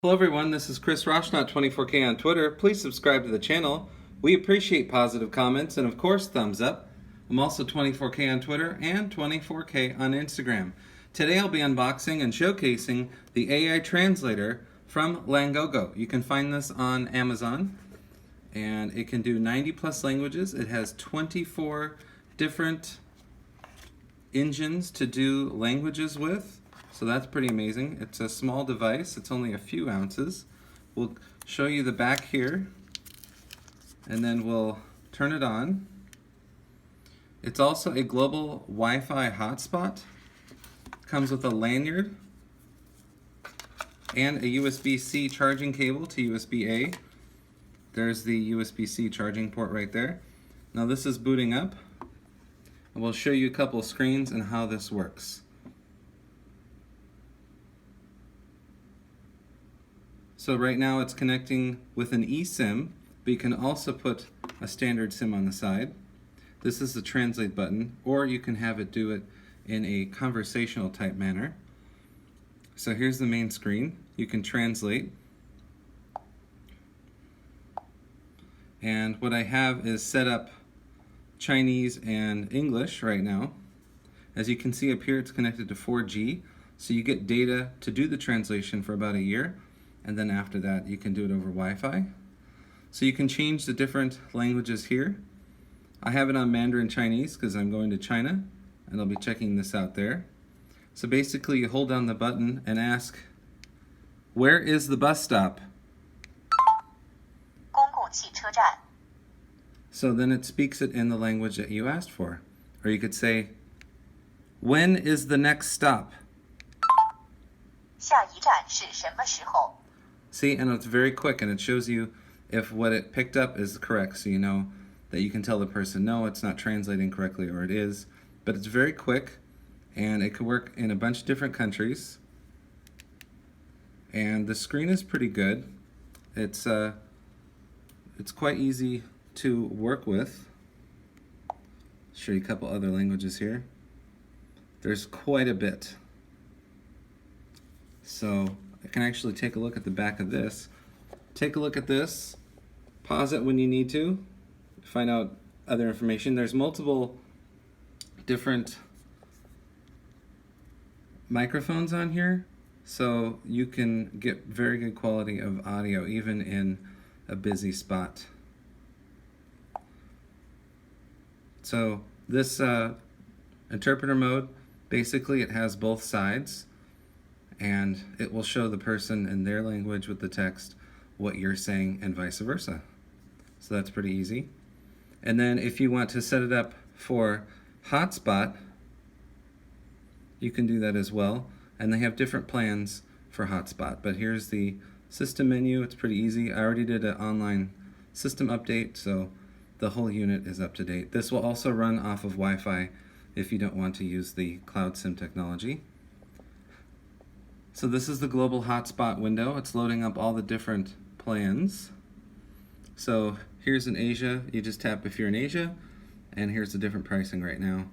Hello everyone, this is Chris Roshnot24K on Twitter. Please subscribe to the channel. We appreciate positive comments and of course thumbs up. I'm also 24K on Twitter and 24K on Instagram. Today I'll be unboxing and showcasing the AI Translator from Langogo. You can find this on Amazon and it can do 90 plus languages. It has 24 different engines to do languages with. So that's pretty amazing. It's a small device. It's only a few ounces. We'll show you the back here and then we'll turn it on. It's also a global Wi-Fi hotspot. Comes with a lanyard and a USB-C charging cable to USB-A. There's the USB-C charging port right there. Now this is booting up. And we'll show you a couple of screens and how this works. So right now it's connecting with an eSIM, but you can also put a standard SIM on the side. This is the translate button, or you can have it do it in a conversational type manner. So here's the main screen. You can translate. And what I have is set up Chinese and English right now. As you can see up here, it's connected to 4G, so you get data to do the translation for about a year. And then after that you can do it over Wi-Fi. So you can change the different languages here. I have it on Mandarin Chinese because I'm going to China and I'll be checking this out there. So basically you hold down the button and ask, where is the bus stop? So then it speaks it in the language that you asked for. Or you could say, when is the next stop? See, and it's very quick and it shows you if what it picked up is correct, so you know that you can tell the person, no, it's not translating correctly, or it is. But it's very quick and it could work in a bunch of different countries. And the screen is pretty good. It's quite easy to work with. Show you a couple other languages here. There's quite a bit. So I can actually take a look at the back of this. Take a look at this. Pause it when you need to. Find out other information. There's multiple different microphones on here, so you can get very good quality of audio even in a busy spot. So this interpreter mode, basically it has both sides. And it will show the person in their language with the text what you're saying and vice versa. So that's pretty easy. And then if you want to set it up for hotspot, you can do that as well. And they have different plans for hotspot. But here's the system menu. It's pretty easy. I already did an online system update, so the whole unit is up to date. This will also run off of Wi-Fi if you don't want to use the cloud SIM technology. So this is the global hotspot window. It's loading up all the different plans. So here's in Asia. You just tap if you're in Asia, and here's the different pricing right now.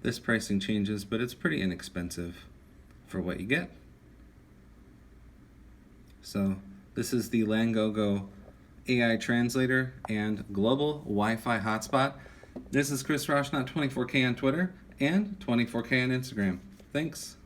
This pricing changes, but it's pretty inexpensive for what you get. So this is the Langogo AI Translator and Global Wi-Fi Hotspot. This is Chris Roshnot, 24K on Twitter and 24K on Instagram. Thanks.